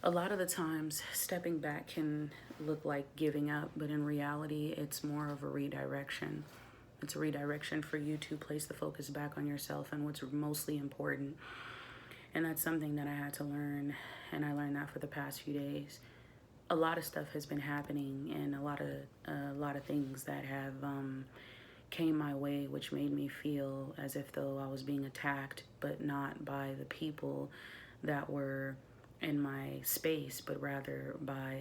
A lot of the times, stepping back can look like giving up, but in reality, it's more of a redirection. It's a redirection for you to place the focus back on yourself and what's mostly important. And that's something that I had to learn, and I learned that for the past few days. A lot of stuff has been happening, and a lot of things that have came my way, which made me feel as if though I was being attacked, but not by the people that were in my space, but rather by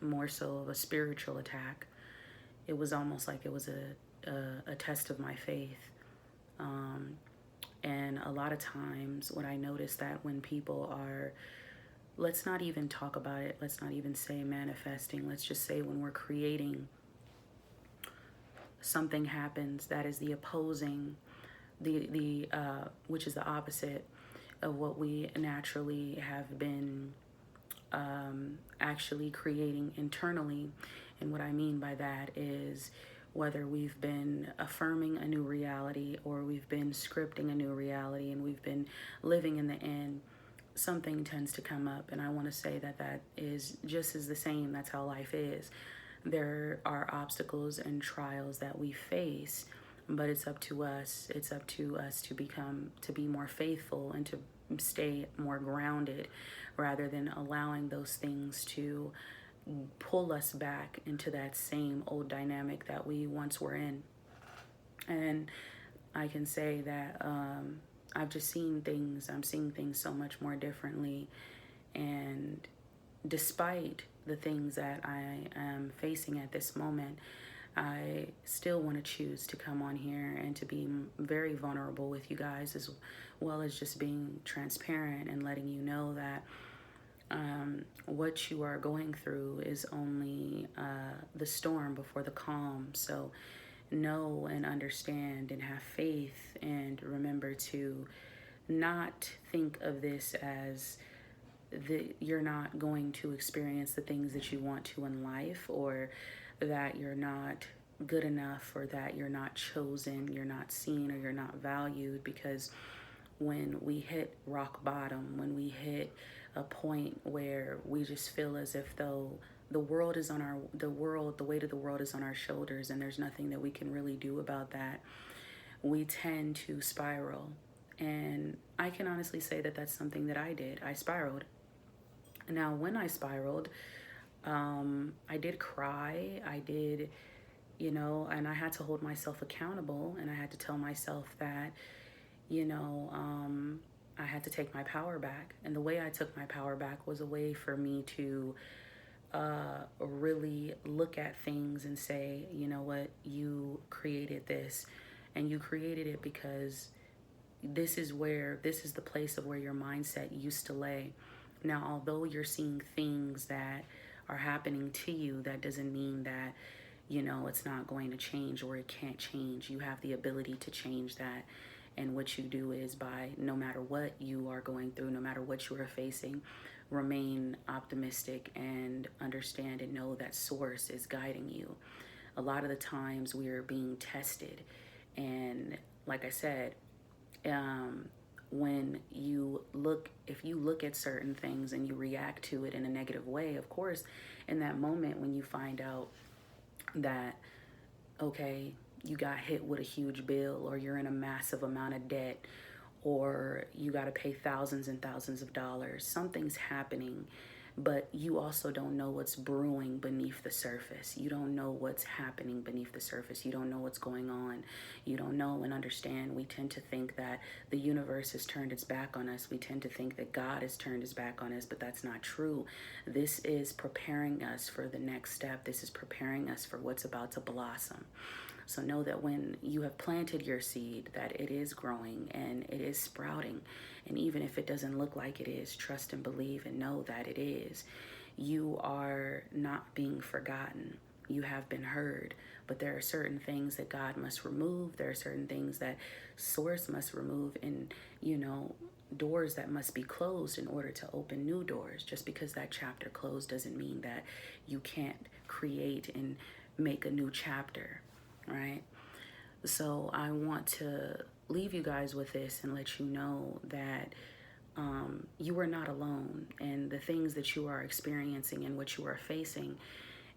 more so of a spiritual attack. It was almost like it was a test of my faith. Um, and a lot of times, what I notice that when people are, let's not even talk about it, let's not even say manifesting, let's just say when we're creating, something happens that is the opposing, the which is the opposite of what we naturally have been actually creating internally. And what I mean by that is whether we've been affirming a new reality or we've been scripting a new reality and we've been living in the end, something tends to come up. And I want to say that that is just as the same. That's how life is. There are obstacles and trials that we face, but it's up to us. It's up to us to be more faithful and to stay more grounded rather than allowing those things to pull us back into that same old dynamic that we once were in. And I can say that I've just seen things, I'm seeing things so much more differently. And despite the things that I am facing at this moment, I still want to choose to come on here and to be very vulnerable with you guys, as well as just being transparent and letting you know that what you are going through is only the storm before the calm. So know and understand and have faith, and remember to not think of this as you're not going to experience the things that you want to in life, or that you're not good enough, or that you're not chosen, you're not seen, or you're not valued. Because when we hit rock bottom, when we hit a point where we just feel as if though the world is on our, the weight of the world is on our shoulders, and there's nothing that we can really do about that, we tend to spiral. And I can honestly say that that's something that I did. I spiraled. Now, when I spiraled, I did cry. I did, and I had to hold myself accountable, and I had to tell myself that, you know, I had to take my power back. And the way I took my power back was a way for me to really look at things and say, you know what, you created this, and you created it because this is the place of where your mindset used to lay. Now, although you're seeing things that are happening to you, that doesn't mean that, it's not going to change or it can't change. You have the ability to change that. And what you do is, by no matter what you are going through, no matter what you are facing, remain optimistic and understand and know that source is guiding you. A lot of the times we are being tested. And like I said, when if you look at certain things and you react to it in a negative way, of course, in that moment when you find out that, okay, you got hit with a huge bill, or you're in a massive amount of debt, or you got to pay thousands and thousands of dollars, something's happening, but you also don't know what's brewing beneath the surface. You don't know what's happening beneath the surface. You don't know what's going on. You don't know and understand. We tend to think that the universe has turned its back on us. We tend to think that God has turned his back on us, but that's not true. This is preparing us for the next step. This is preparing us for what's about to blossom. So know that when you have planted your seed, that it is growing and it is sprouting. And even if it doesn't look like it is, trust and believe and know that it is. You are not being forgotten. You have been heard. But there are certain things that God must remove. There are certain things that Source must remove, and, doors that must be closed in order to open new doors. Just because that chapter closed doesn't mean that you can't create and make a new chapter. Right? So I want to leave you guys with this and let you know that you are not alone, and the things that you are experiencing and what you are facing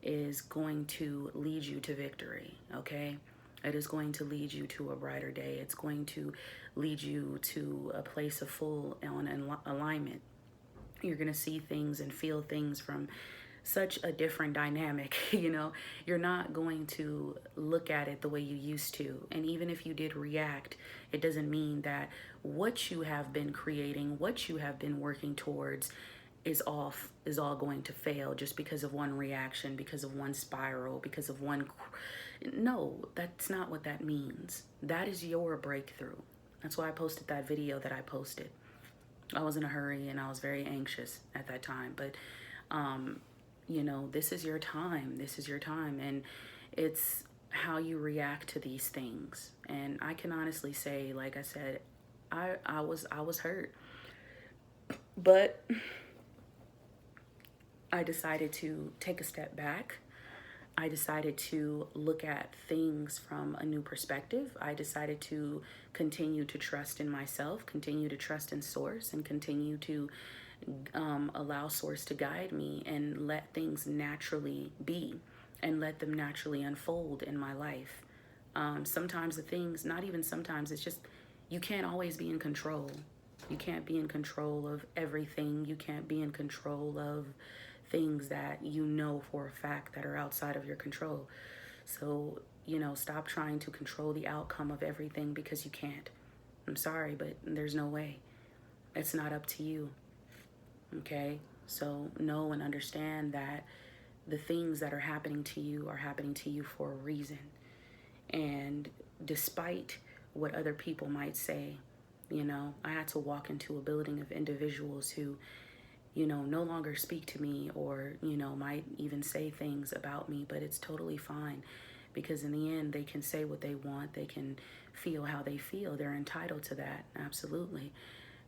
is going to lead you to victory, okay? It is going to lead you to a brighter day. It's going to lead you to a place of full on alignment. You're going to see things and feel things from such a different dynamic. You're not going to look at it the way you used to. And even if you did react, it doesn't mean that what you have been creating, what you have been working towards is all going to fail just because of one reaction, because of one spiral, because of one. No, that's not what that means. That is your breakthrough. That's why I posted that video that I posted. I was in a hurry and I was very anxious at that time, but this is your time. This is your time. And it's how you react to these things. And I can honestly say, like I said, I was hurt. But I decided to take a step back. I decided to look at things from a new perspective. I decided to continue to trust in myself, continue to trust in Source, and continue to allow Source to guide me and let things naturally be and let them naturally unfold in my life. Sometimes the things, not even sometimes, it's just you can't always be in control. You can't be in control of everything. You can't be in control of things that you know for a fact that are outside of your control. So, stop trying to control the outcome of everything because you can't. I'm sorry, but there's no way. It's not up to you. Okay? So know and understand that the things that are happening to you are happening to you for a reason. And despite what other people might say, I had to walk into a building of individuals who no longer speak to me or, might even say things about me, but it's totally fine because in the end, they can say what they want. They can feel how they feel. They're entitled to that. Absolutely.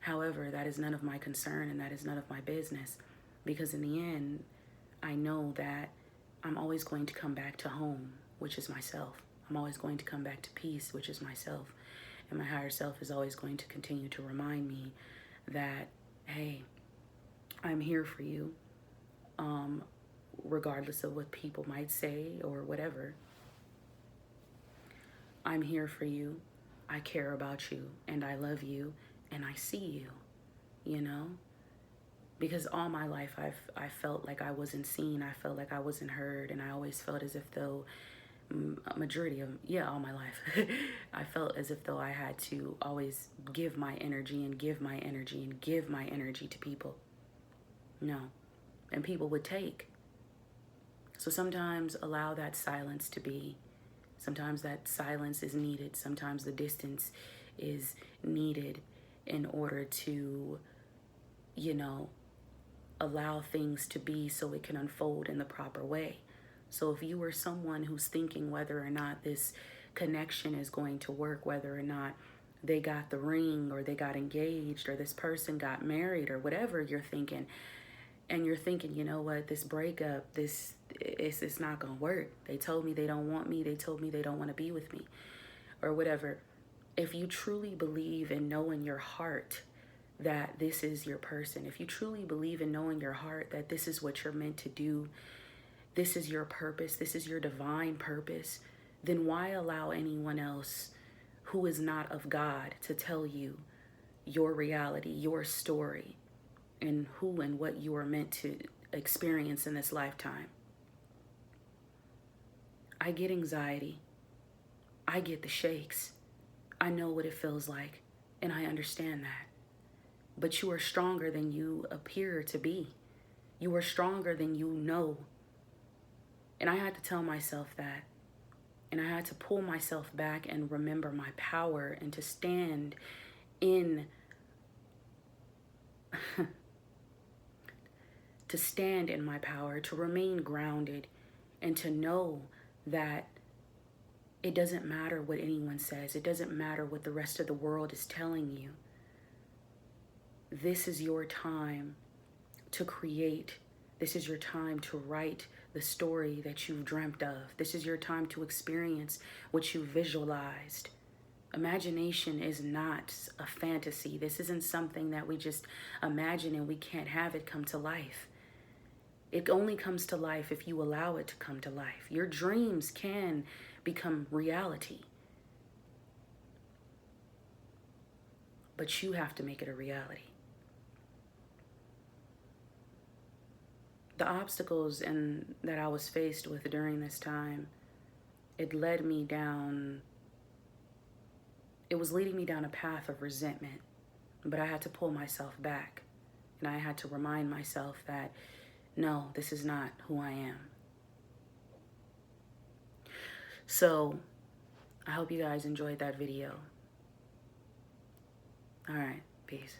However, that is none of my concern and that is none of my business because in the end, I know that I'm always going to come back to home, which is myself. I'm always going to come back to peace, which is myself. And my higher self is always going to continue to remind me that, hey, I'm here for you, regardless of what people might say or whatever. I'm here for you. I care about you and I love you and I see you, because all my life I felt like I wasn't seen. I felt like I wasn't heard. And I always felt as if though a majority of, all my life, I felt as if though I had to always give my energy and give my energy and give my energy to people. No. And people would take. So sometimes allow that silence to be. Sometimes that silence is needed. Sometimes the distance is needed in order to, allow things to be so it can unfold in the proper way. So if you are someone who's thinking whether or not this connection is going to work, whether or not they got the ring or they got engaged or this person got married or whatever you're thinking, and you're thinking, you know what, this breakup, it's not going to work. They told me they don't want me. They told me they don't want to be with me or whatever. If you truly believe and know in your heart that this is your person, if you truly believe and know in your heart that this is what you're meant to do, this is your purpose, this is your divine purpose, then why allow anyone else who is not of God to tell you your reality, your story, and who and what you are meant to experience in this lifetime? I get anxiety. I get the shakes. I know what it feels like, and I understand that. But you are stronger than you appear to be. You are stronger than you know. And I had to tell myself that. And I had to pull myself back and remember my power and to stand in to stand in my power, to remain grounded, and to know that it doesn't matter what anyone says. It doesn't matter what the rest of the world is telling you. This is your time to create. This is your time to write the story that you've dreamt of. This is your time to experience what you visualized. Imagination is not a fantasy. This isn't something that we just imagine and we can't have it come to life. It only comes to life if you allow it to come to life. Your dreams can become reality, but you have to make it a reality. The obstacles that I was faced with during this time, it was leading me down a path of resentment, but I had to pull myself back, and I had to remind myself that, no, this is not who I am. So I hope you guys enjoyed that video. All right, peace.